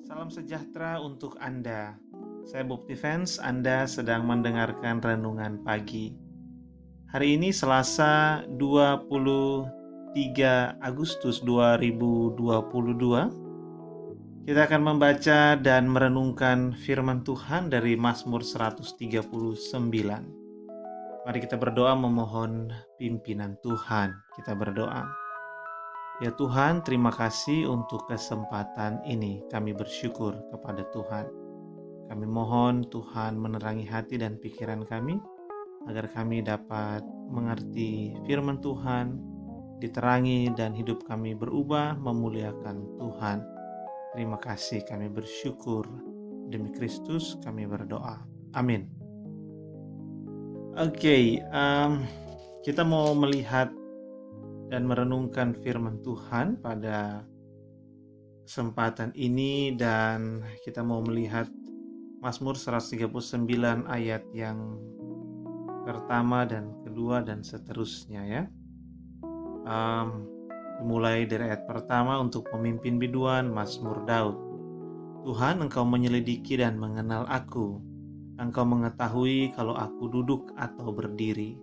Salam sejahtera untuk Anda. Saya Bob Defense, Anda sedang mendengarkan Renungan Pagi. Hari ini Selasa 23 Agustus 2022. Kita akan membaca dan merenungkan firman Tuhan dari Mazmur 139. Mari kita berdoa memohon pimpinan Tuhan. Kita berdoa. Ya Tuhan, terima kasih untuk kesempatan ini. Kami bersyukur kepada Tuhan. Kami mohon Tuhan menerangi hati dan pikiran kami, agar kami dapat mengerti firman Tuhan, diterangi dan hidup kami berubah memuliakan Tuhan. Terima kasih, kami bersyukur. Demi Kristus kami berdoa. Amin. Kita mau melihat dan merenungkan firman Tuhan pada kesempatan ini, dan kita mau melihat Mazmur 139 ayat yang pertama dan kedua dan seterusnya ya. Mulai dari ayat pertama untuk pemimpin biduan Mazmur Daud. Tuhan, Engkau menyelidiki dan mengenal aku. Engkau mengetahui kalau aku duduk atau berdiri.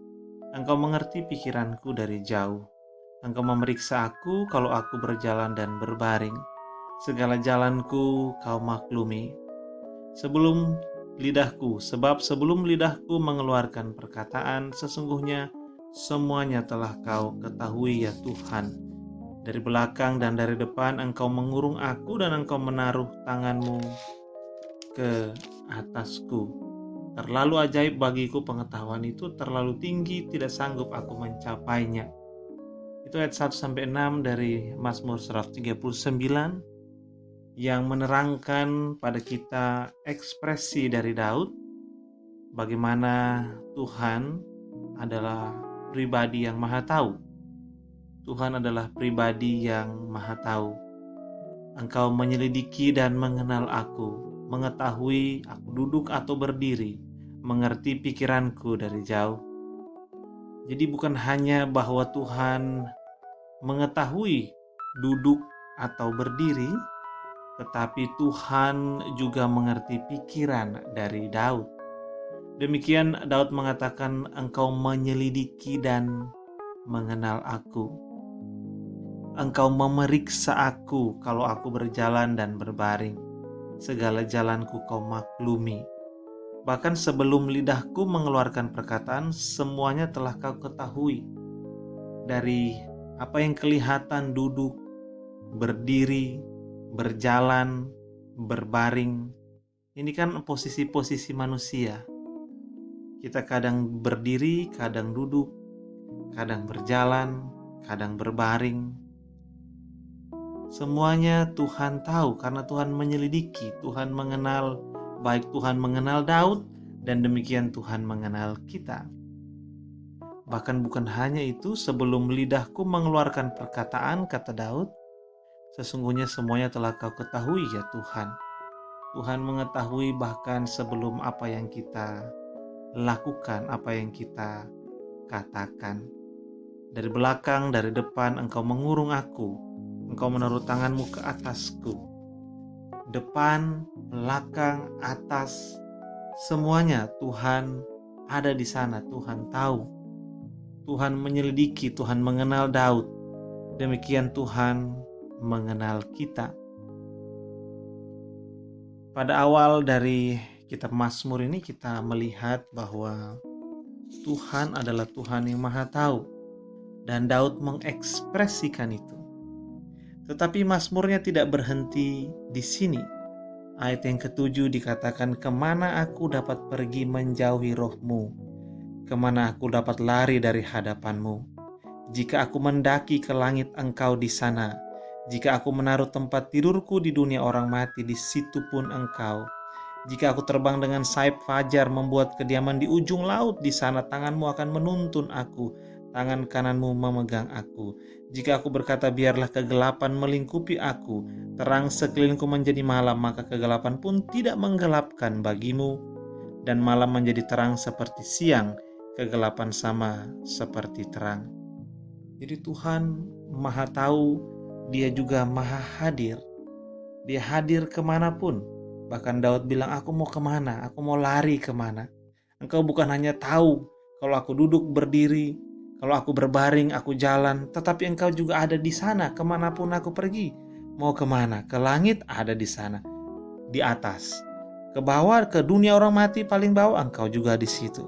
Engkau mengerti pikiranku dari jauh. Engkau memeriksa aku kalau aku berjalan dan berbaring. Segala jalanku kau maklumi. Sebelum lidahku mengeluarkan perkataan, sesungguhnya semuanya telah kau ketahui ya Tuhan. Dari belakang dan dari depan engkau mengurung aku, dan engkau menaruh tanganmu ke atasku. Terlalu ajaib bagiku pengetahuan itu, terlalu tinggi, tidak sanggup aku mencapainya. Itu ayat 1-6 dari Mazmur 139 yang menerangkan pada kita ekspresi dari Daud, bagaimana Tuhan adalah pribadi yang maha tahu. Tuhan adalah pribadi yang maha tahu. Engkau menyelidiki dan mengenal aku, mengetahui aku duduk atau berdiri, mengerti pikiranku dari jauh. Jadi bukan hanya bahwa Tuhan mengetahui duduk atau berdiri, tetapi Tuhan juga mengerti pikiran dari Daud. Demikian Daud mengatakan, Engkau menyelidiki dan mengenal aku. Engkau memeriksa aku kalau aku berjalan dan berbaring. Segala jalanku kau maklumi. Bahkan sebelum lidahku mengeluarkan perkataan, semuanya telah kau ketahui. Dari apa yang kelihatan duduk, berdiri, berjalan, berbaring. Ini kan posisi-posisi manusia. Kita kadang berdiri, kadang duduk, kadang berjalan, kadang berbaring. Semuanya Tuhan tahu karena Tuhan menyelidiki, Tuhan mengenal, baik Tuhan mengenal Daud dan demikian Tuhan mengenal kita. Bahkan bukan hanya itu, sebelum lidahku mengeluarkan perkataan, kata Daud, sesungguhnya semuanya telah kau ketahui ya Tuhan. Tuhan mengetahui bahkan sebelum apa yang kita lakukan, apa yang kita katakan. Dari belakang, dari depan, engkau mengurung aku. Engkau menaruh tanganmu ke atasku. Depan, belakang, atas, semuanya Tuhan ada di sana. Tuhan tahu. Tuhan menyelidiki, Tuhan mengenal Daud. Demikian Tuhan mengenal kita. Pada awal dari kitab Mazmur ini kita melihat bahwa Tuhan adalah Tuhan yang maha tahu, dan Daud mengekspresikan itu. Tetapi Mazmurnya tidak berhenti di sini. Ayat yang ke-7 dikatakan, kemana aku dapat pergi menjauhi roh-Mu? Kemana aku dapat lari dari hadapan-Mu? Jika aku mendaki ke langit, Engkau di sana. Jika aku menaruh tempat tidurku di dunia orang mati, di situ pun Engkau. Jika aku terbang dengan sayap fajar, membuat kediaman di ujung laut, di sana tangan-Mu akan menuntun aku, tangan kanan-Mu memegang aku. Jika aku berkata, biarlah kegelapan melingkupi aku, terang sekelilingku menjadi malam, maka kegelapan pun tidak menggelapkan bagi-Mu, dan malam menjadi terang seperti siang, kegelapan sama seperti terang. Jadi Tuhan maha tahu, Dia juga maha hadir. Dia hadir kemanapun. Bahkan Daud bilang, aku mau kemana? Aku mau lari kemana? Engkau bukan hanya tahu kalau aku duduk berdiri, kalau aku berbaring, aku jalan, tetapi engkau juga ada di sana kemanapun aku pergi. Mau kemana? Ke langit, ada di sana. Di atas. Ke bawah, ke dunia orang mati paling bawah, engkau juga di situ.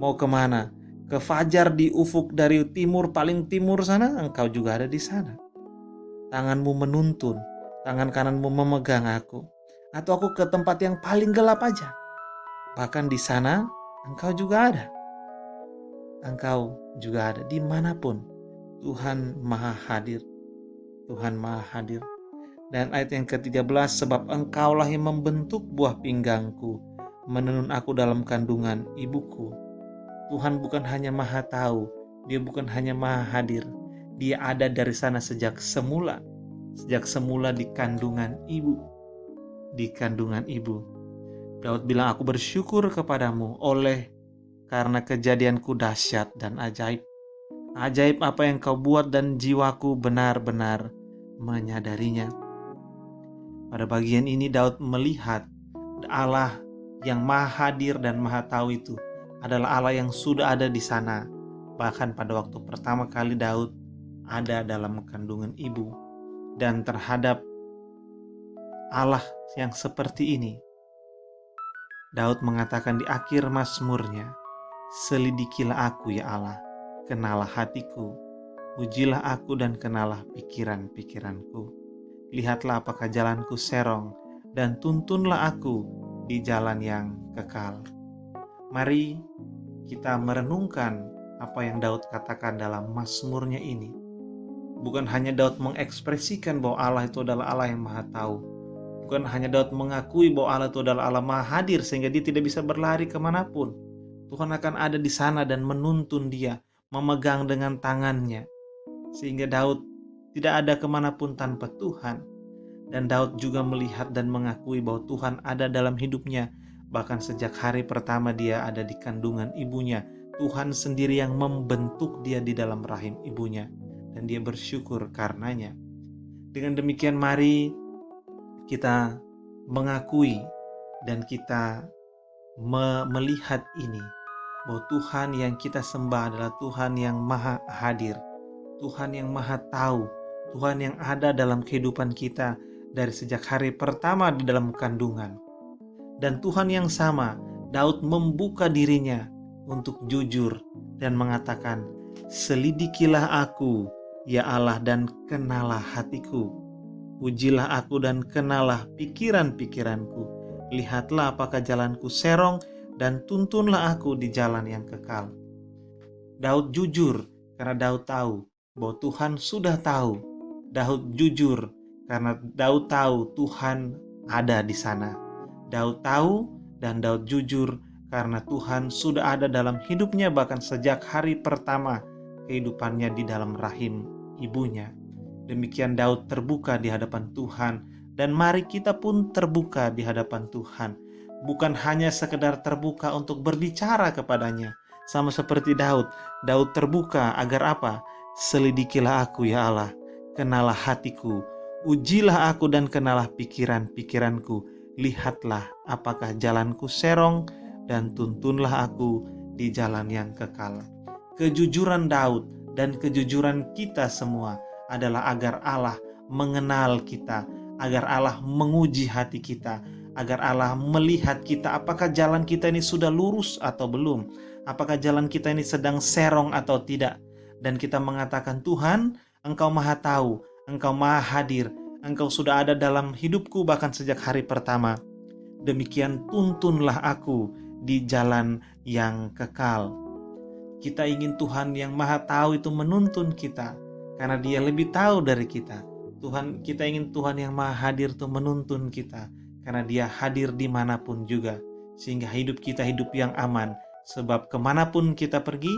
Mau kemana? Ke fajar di ufuk dari timur, paling timur sana, engkau juga ada di sana. Tanganmu menuntun, tangan kananmu memegang aku. Atau aku ke tempat yang paling gelap aja. Bahkan di sana, engkau juga ada. Engkau juga ada dimanapun. Tuhan Maha Hadir. Tuhan Maha Hadir. Dan ayat yang ke-13, sebab engkaulah yang membentuk buah pinggangku, menenun aku dalam kandungan ibuku. Tuhan bukan hanya Maha Tahu, Dia bukan hanya Maha Hadir, Dia ada dari sana sejak semula di kandungan ibu. Di kandungan ibu. Daud bilang, aku bersyukur kepadamu oleh karena kejadianku dahsyat dan ajaib. Ajaib apa yang kau buat dan jiwaku benar-benar menyadarinya. Pada bagian ini Daud melihat Allah yang Maha Hadir dan Maha Tahu itu adalah Allah yang sudah ada di sana. Bahkan pada waktu pertama kali Daud ada dalam kandungan ibu. Dan terhadap Allah yang seperti ini, Daud mengatakan di akhir mazmurnya, selidikilah aku ya Allah, kenalah hatiku, ujilah aku dan kenalah pikiran-pikiranku. Lihatlah apakah jalanku serong, dan tuntunlah aku di jalan yang kekal. Mari kita merenungkan apa yang Daud katakan dalam mazmurnya ini. Bukan hanya Daud mengekspresikan bahwa Allah itu adalah Allah yang Maha Tahu. Bukan hanya Daud mengakui bahwa Allah itu adalah Allah Maha Hadir sehingga dia tidak bisa berlari kemanapun. Tuhan akan ada di sana dan menuntun dia, memegang dengan tangannya. Sehingga Daud tidak ada kemanapun tanpa Tuhan. Dan Daud juga melihat dan mengakui bahwa Tuhan ada dalam hidupnya. Bahkan sejak hari pertama dia ada di kandungan ibunya, Tuhan sendiri yang membentuk dia di dalam rahim ibunya. Dan dia bersyukur karenanya. Dengan demikian mari kita mengakui dan kita melihat ini, bahwa Tuhan yang kita sembah adalah Tuhan yang Maha Hadir, Tuhan yang Maha Tahu, Tuhan yang ada dalam kehidupan kita dari sejak hari pertama di dalam kandungan. Dan Tuhan yang sama, Daud membuka dirinya untuk jujur dan mengatakan, selidikilah aku ya Allah dan kenalah hatiku, ujilah aku dan kenalah pikiran-pikiranku. Lihatlah apakah jalanku serong dan tuntunlah aku di jalan yang kekal. Daud jujur karena Daud tahu bahwa Tuhan sudah tahu. Daud jujur karena Daud tahu Tuhan ada di sana. Daud tahu dan Daud jujur karena Tuhan sudah ada dalam hidupnya bahkan sejak hari pertama kehidupannya di dalam rahim ibunya. Demikian Daud terbuka di hadapan Tuhan, dan mari kita pun terbuka di hadapan Tuhan. Bukan hanya sekedar terbuka untuk berbicara kepadanya, sama seperti Daud. Daud terbuka agar apa? Selidikilah aku ya Allah, kenalah hatiku, ujilah aku dan kenalah pikiran-pikiranku. Lihatlah apakah jalanku serong dan tuntunlah aku di jalan yang kekal. Kejujuran Daud dan kejujuran kita semua adalah agar Allah mengenal kita, agar Allah menguji hati kita, agar Allah melihat kita apakah jalan kita ini sudah lurus atau belum, apakah jalan kita ini sedang serong atau tidak. Dan kita mengatakan, Tuhan, Engkau Maha Tahu, Engkau Maha Hadir, Engkau sudah ada dalam hidupku bahkan sejak hari pertama. Demikian tuntunlah aku di jalan yang kekal. Kita ingin Tuhan yang Maha Tahu itu menuntun kita, karena Dia lebih tahu dari kita. Kita ingin Tuhan yang Maha Hadir itu menuntun kita, karena Dia hadir dimanapun juga, sehingga hidup kita hidup yang aman. Sebab kemanapun kita pergi,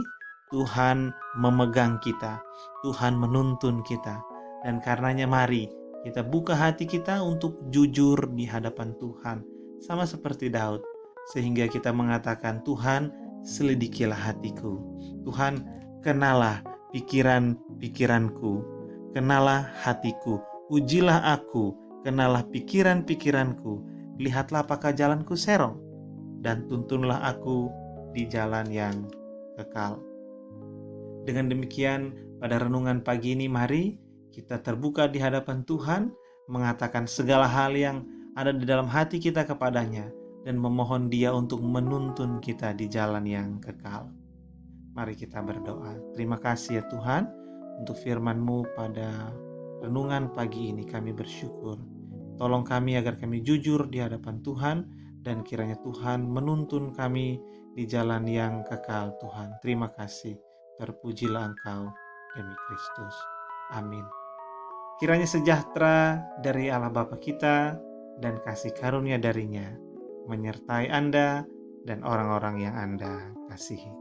Tuhan memegang kita, Tuhan menuntun kita. Dan karenanya mari kita buka hati kita untuk jujur di hadapan Tuhan, sama seperti Daud, sehingga kita mengatakan, Tuhan, selidikilah hatiku. Tuhan, kenalah pikiran-pikiranku, kenalah hatiku, ujilah aku, Kenalah pikiran-pikiranku, lihatlah apakah jalanku serong, dan tuntunlah aku di jalan yang kekal. Dengan demikian, pada renungan pagi ini mari kita terbuka di hadapan Tuhan, mengatakan segala hal yang ada di dalam hati kita kepadanya, dan memohon Dia untuk menuntun kita di jalan yang kekal. Mari kita berdoa. Terima kasih ya Tuhan untuk firman-Mu pada renungan pagi ini. Kami bersyukur. Tolong kami agar kami jujur di hadapan Tuhan, dan kiranya Tuhan menuntun kami di jalan yang kekal Tuhan. Terima kasih. Terpujilah Engkau demi Kristus. Amin. Kiranya sejahtera dari Allah Bapa kita dan kasih karunia darinya menyertai Anda dan orang-orang yang Anda kasihi.